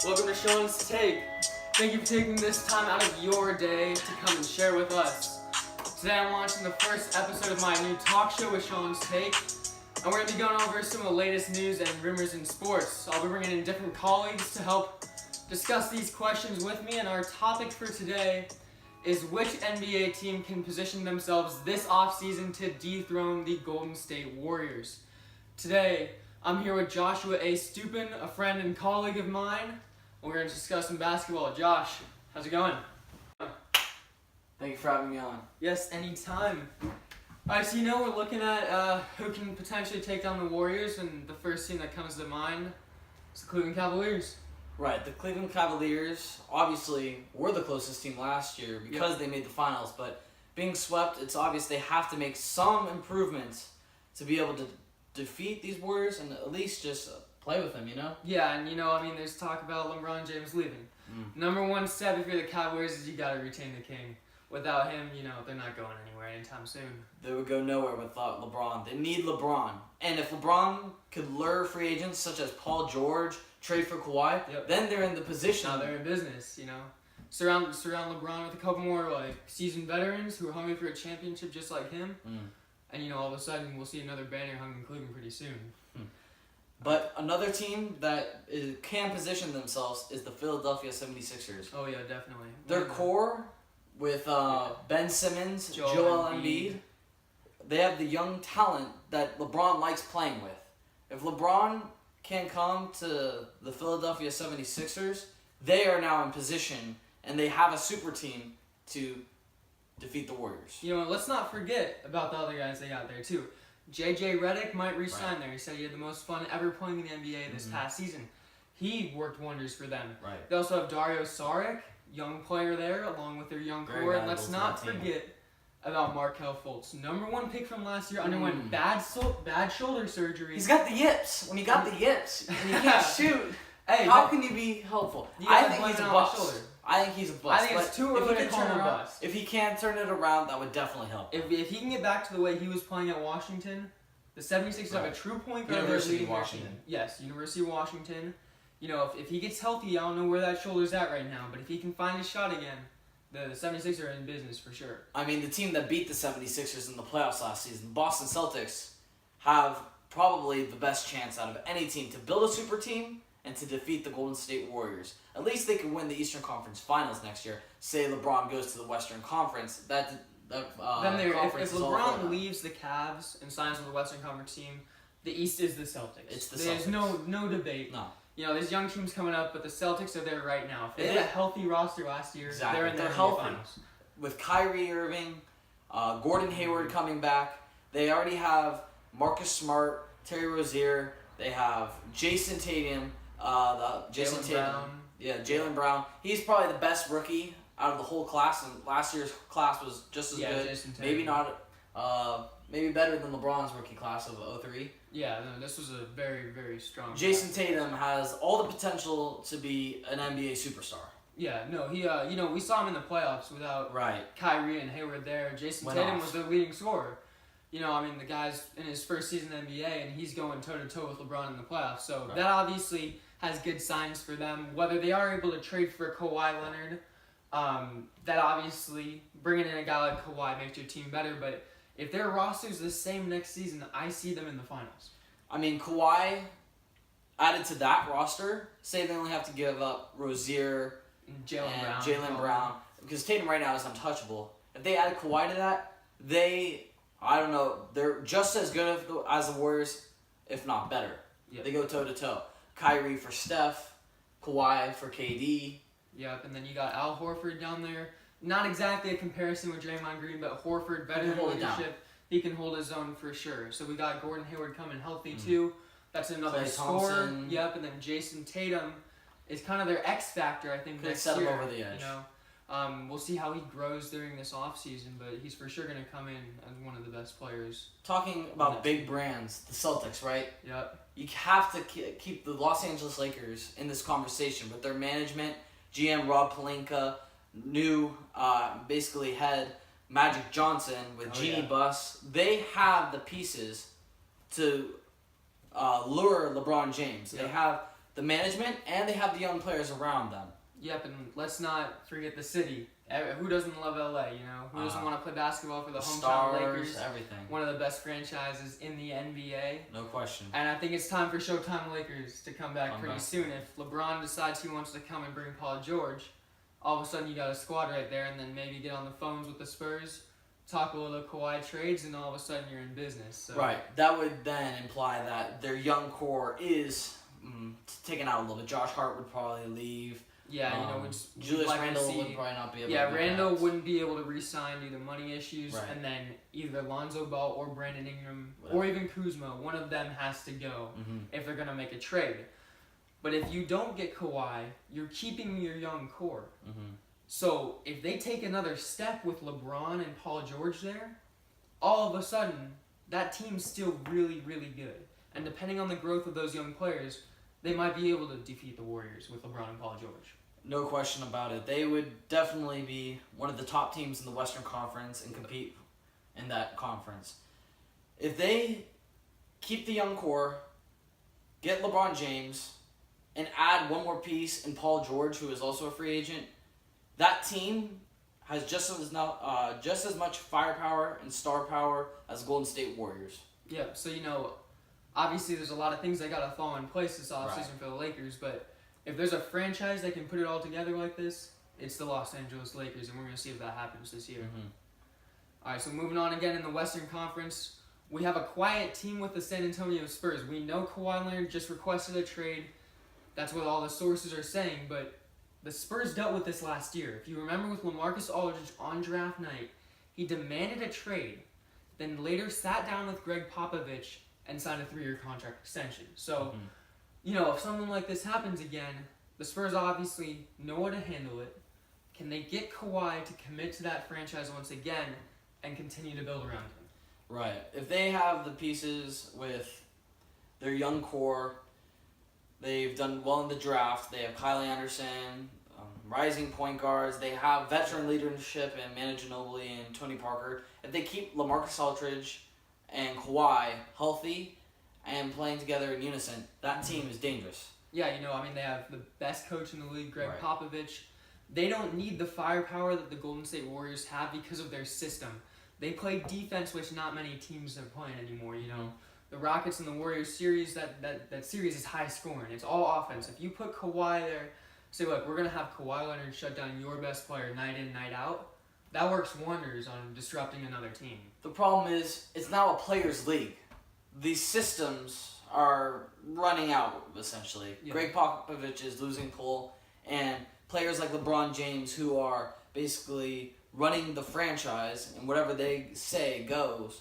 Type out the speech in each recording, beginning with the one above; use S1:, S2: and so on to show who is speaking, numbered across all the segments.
S1: Welcome to Shaunstake. Thank you for taking this time out of your day to come and share with us. Today I'm launching the first episode of my new talk show with Shaunstake, and we're going to be going over some of the latest news and rumors in sports. I'll be bringing in different colleagues to help discuss these questions with me, and our topic for today is which NBA team can position themselves this offseason to dethrone the Golden State Warriors. Today, I'm here with Joshua A. Stupin, a friend and colleague of mine. We're going to discuss some basketball. Josh, how's it going?
S2: Thank you for having me on.
S1: Yes, anytime. Alright, so we're looking at who can potentially take down the Warriors, and the first team that comes to mind is the Cleveland Cavaliers.
S2: Right, the Cleveland Cavaliers obviously were the closest team last year because they made the finals, but being swept, it's obvious they have to make some improvements to be able to defeat these Warriors and at least just play with them,
S1: Yeah, and there's talk about LeBron James leaving. Number one step if you're the Cavaliers is you got to retain the king. Without him, they're not going anywhere anytime soon.
S2: They would go nowhere without LeBron. They need LeBron. And if LeBron could lure free agents such as Paul George, trade for Kawhi, then they're in the position.
S1: Now they're in business, Surround LeBron with a couple more seasoned veterans who are hungry for a championship just like him. And all of a sudden we'll see another banner hung in Cleveland pretty soon.
S2: But another team that can position themselves is the Philadelphia 76ers.
S1: Oh yeah, definitely.
S2: Their core with Ben Simmons, Joel Embiid, they have the young talent that LeBron likes playing with. If LeBron can come to the Philadelphia 76ers, they are now in position and they have a super team to defeat the Warriors.
S1: Let's not forget about the other guys they got there too. JJ Redick might re-sign there. He said he had the most fun ever playing in the NBA this past season. He worked wonders for them.
S2: Right. They
S1: also have Dario Saric, young player there, along with their young core. And let's not forget about Markelle Fultz. Number one pick from last year, underwent bad shoulder surgery.
S2: He's got the yips. When you got the yips and you can't shoot, how can you be helpful? I think he's a bust. I think he's a bust.
S1: I think it's too early to call him a bust.
S2: If he can turn it around, that would definitely help.
S1: If he can get back to the way he was playing at Washington, the 76ers have a true point guard.
S2: University of Washington.
S1: Yes, University of Washington. If he gets healthy, I don't know where that shoulder's at right now, but if he can find his shot again, the 76ers are in business for sure.
S2: The team that beat the 76ers in the playoffs last season, the Boston Celtics, have probably the best chance out of any team to build a super team and to defeat the Golden State Warriors. At least they could win the Eastern Conference Finals next year. Say LeBron goes to the Western Conference, if
S1: LeBron leaves the Cavs and signs with the Western Conference team, the East is the Celtics.
S2: It's the
S1: Celtics. There's no debate.
S2: No.
S1: There's young teams coming up, but the Celtics are there right now. If they had a healthy roster last year, they're in the finals.
S2: With Kyrie Irving, Gordon Hayward coming back, they already have Marcus Smart, Terry Rozier, they have Jason Tatum, Jaylen Brown. He's probably the best rookie out of the whole class, and last year's class was just as good. Maybe not, maybe better than LeBron's rookie class of 2003.
S1: Yeah, no, this was a very, very strong
S2: Jason Tatum has all the potential to be an NBA superstar.
S1: Yeah, no, he, we saw him in the playoffs without Kyrie and Hayward there. Jason Tatum was the leading scorer. The guy's in his first season in the NBA, and he's going toe-to-toe with LeBron in the playoffs. So that obviously has good signs for them. Whether they are able to trade for Kawhi Leonard, that obviously, bringing in a guy like Kawhi makes your team better. But if their roster's the same next season, I see them in the finals.
S2: Kawhi added to that roster, say they only have to give up Rozier and Jaylen Brown, because Tatum right now is untouchable. If they added Kawhi to that, they're just as good as the Warriors, if not better. Yep. They go toe-to-toe. Kyrie for Steph, Kawhi for KD.
S1: Yep, and then you got Al Horford down there. Not exactly a comparison with Draymond Green, but Horford, veteran leadership, he can hold his own for sure. So we got Gordon Hayward coming healthy too. That's another scorer. Yep, and then Jason Tatum is kind of their X factor, I think,
S2: Could
S1: next
S2: set
S1: year.
S2: him over the edge.
S1: We'll see how he grows during this offseason, but he's for sure going to come in as one of the best players.
S2: Talking about big brands, the Celtics, right?
S1: Yep.
S2: You have to keep the Los Angeles Lakers in this conversation with their management, GM Rob Pelinka, new basically head Magic Johnson with Jeannie Buss. They have the pieces to lure LeBron James. They have the management and they have the young players around them.
S1: Yep, and let's not forget the city. Who doesn't love LA, you know? Who doesn't want to play basketball for the hometown
S2: Stars,
S1: Lakers?
S2: everything.
S1: One of the best franchises in the NBA.
S2: No question.
S1: And I think it's time for Showtime Lakers to come back pretty soon. If LeBron decides he wants to come and bring Paul George, all of a sudden you got a squad right there, and then maybe get on the phones with the Spurs, talk a little Kawhi trades, and all of a sudden you're in business. So.
S2: Right. That would then imply that their young core is taken out a little bit. Josh Hart would probably leave.
S1: Yeah, you know,
S2: Julius Randle would probably not be able to.
S1: Yeah, Randle wouldn't be able to re-sign due to money issues,
S2: Right.
S1: and then either Lonzo Ball or Brandon Ingram or even Kuzma, one of them has to go if they're gonna make a trade. But if you don't get Kawhi, you're keeping your young core. So if they take another step with LeBron and Paul George there, all of a sudden that team's still really, really good. And depending on the growth of those young players, they might be able to defeat the Warriors with LeBron and Paul George.
S2: No question about it. They would definitely be one of the top teams in the Western Conference and compete in that conference. If they keep the young core, get LeBron James, and add one more piece in Paul George, who is also a free agent, that team has just as much firepower and star power as Golden State Warriors.
S1: Yeah, so you know, obviously there's a lot of things that gotta fall in place this offseason for the Lakers, but if there's a franchise that can put it all together like this, it's the Los Angeles Lakers, and we're going to see if that happens this year. All right, so moving on again in the Western Conference, we have a quiet team with the San Antonio Spurs. We know Kawhi Leonard just requested a trade. That's what all the sources are saying, but the Spurs dealt with this last year. If you remember with LaMarcus Aldridge on draft night, he demanded a trade, then later sat down with Greg Popovich and signed a 3-year contract extension. So... You know, if something like this happens again, the Spurs obviously know how to handle it. Can they get Kawhi to commit to that franchise once again and continue to build around him?
S2: Right. If they have the pieces with their young core, they've done well in the draft. They have Kyle Anderson, rising point guards. They have veteran leadership in Manu Ginobili and Tony Parker. If they keep LaMarcus Aldridge and Kawhi healthy and playing together in unison, that team is dangerous.
S1: Yeah, you know, I mean, they have the best coach in the league, Greg Popovich. They don't need the firepower that the Golden State Warriors have because of their system. They play defense, which not many teams are playing anymore, you know. The Rockets and the Warriors series, that series is high scoring. It's all offense. If you put Kawhi there, say, look, we're going to have Kawhi Leonard shut down your best player night in, night out, that works wonders on disrupting another team.
S2: The problem is, it's now a players' league. These systems are running out, essentially. Yeah. Greg Popovich is losing pull, and players like LeBron James, who are basically running the franchise, and whatever they say goes,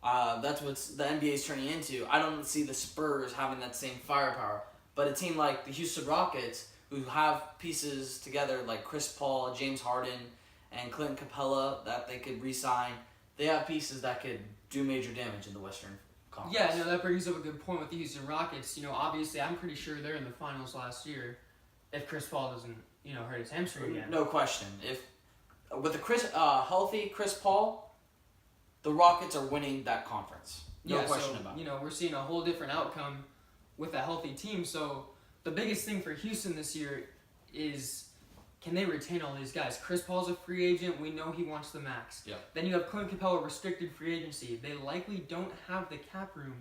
S2: that's what the NBA is turning into. I don't see the Spurs having that same firepower. But a team like the Houston Rockets, who have pieces together like Chris Paul, James Harden, and Clint Capella that they could re-sign, they have pieces that could do major damage in the Western Conference.
S1: Yeah, no, that brings up a good point with the Houston Rockets. You know, obviously, I'm pretty sure they're in the finals last year if Chris Paul doesn't, you know, hurt his hamstring again.
S2: No question. If with a healthy Chris Paul, the Rockets are winning that conference. No question about it.
S1: You know, we're seeing a whole different outcome with a healthy team. So the biggest thing for Houston this year is, can they retain all these guys? Chris Paul's a free agent. We know he wants the max.
S2: Yeah.
S1: Then you have Clint Capella, restricted free agency. They likely don't have the cap room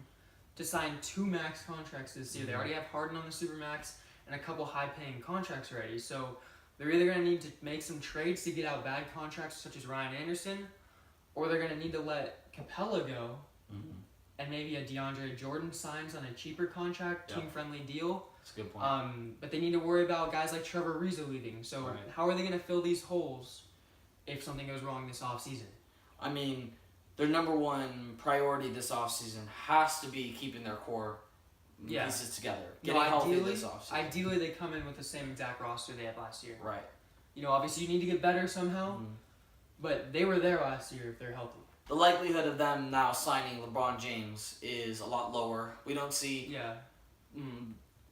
S1: to sign 2 max contracts this year. They already have Harden on the Supermax and a couple high-paying contracts already. So they're either going to need to make some trades to get out bad contracts such as Ryan Anderson, or they're going to need to let Capella go, and maybe a DeAndre Jordan signs on a cheaper contract, team-friendly deal.
S2: That's a good point.
S1: But they need to worry about guys like Trevor Ariza leaving. So how are they going to fill these holes if something goes wrong this offseason?
S2: I mean, their number one priority this offseason has to be keeping their core pieces together. Getting healthy this offseason.
S1: Ideally, they come in with the same exact roster they had last year.
S2: Right.
S1: You know, obviously you need to get better somehow, but they were there last year if they're healthy.
S2: The likelihood of them now signing LeBron James is a lot lower. We don't see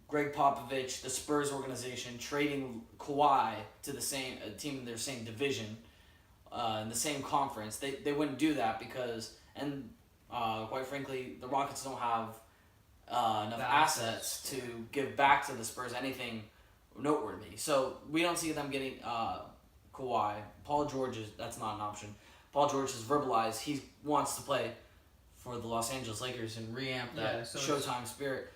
S2: Greg Popovich, the Spurs organization, trading Kawhi to the same team in their same division, in the same conference. They wouldn't do that because, and quite frankly, the Rockets don't have enough assets to give back to the Spurs anything noteworthy. So we don't see them getting Kawhi. Paul George that's not an option. Paul George has verbalized he wants to play for the Los Angeles Lakers and reamp that Showtime spirit.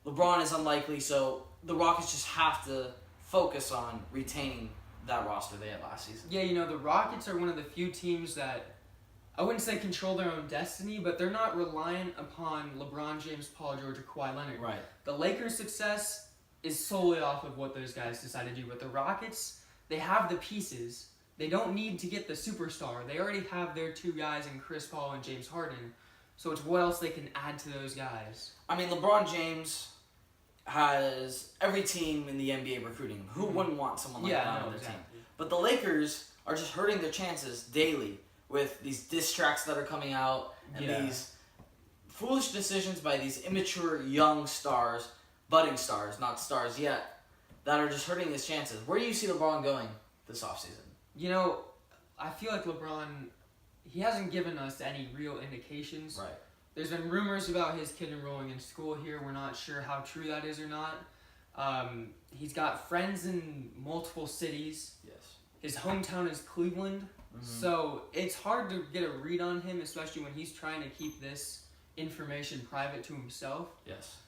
S2: LeBron is unlikely, so the Rockets just have to focus on retaining that roster they had last season.
S1: Yeah, the Rockets are one of the few teams that, I wouldn't say control their own destiny, but they're not reliant upon LeBron James, Paul George, or Kawhi Leonard.
S2: Right.
S1: The Lakers' success is solely off of what those guys decide to do. But the Rockets, they have the pieces. They don't need to get the superstar. They already have their two guys in Chris Paul and James Harden. So it's what else they can add to those guys.
S2: I mean, LeBron James has every team in the NBA recruiting him. Who wouldn't want someone like that on their team? But the Lakers are just hurting their chances daily with these diss tracks that are coming out and these foolish decisions by these immature young stars, budding stars, not stars yet, that are just hurting his chances. Where do you see LeBron going this offseason?
S1: I feel like LeBron, he hasn't given us any real indications.
S2: Right.
S1: There's been rumors about his kid enrolling in school here. We're not sure how true that is or not. He's got friends in multiple cities.
S2: Yes.
S1: His hometown is Cleveland. Mm-hmm. So it's hard to get a read on him, especially when he's trying to keep this information private to himself.
S2: Yes.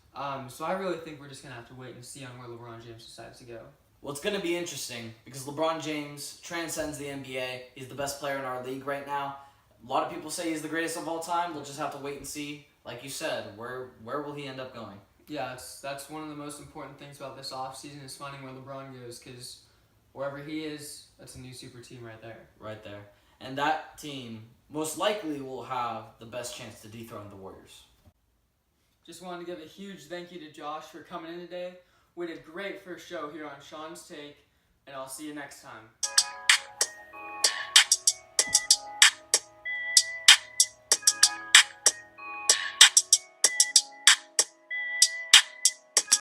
S1: So I really think we're just going to have to wait and see on where LeBron James decides to go.
S2: Well, it's going to be interesting because LeBron James transcends the NBA. He's the best player in our league right now. A lot of people say he's the greatest of all time. We'll just have to wait and see. Like you said, where will he end up going?
S1: Yeah, that's one of the most important things about this offseason is finding where LeBron goes, because wherever he is, that's a new super team right there.
S2: Right there. And that team most likely will have the best chance to dethrone the Warriors.
S1: Just wanted to give a huge thank you to Josh for coming in today. We did a great first show here on Shaunstake, and I'll see you next time.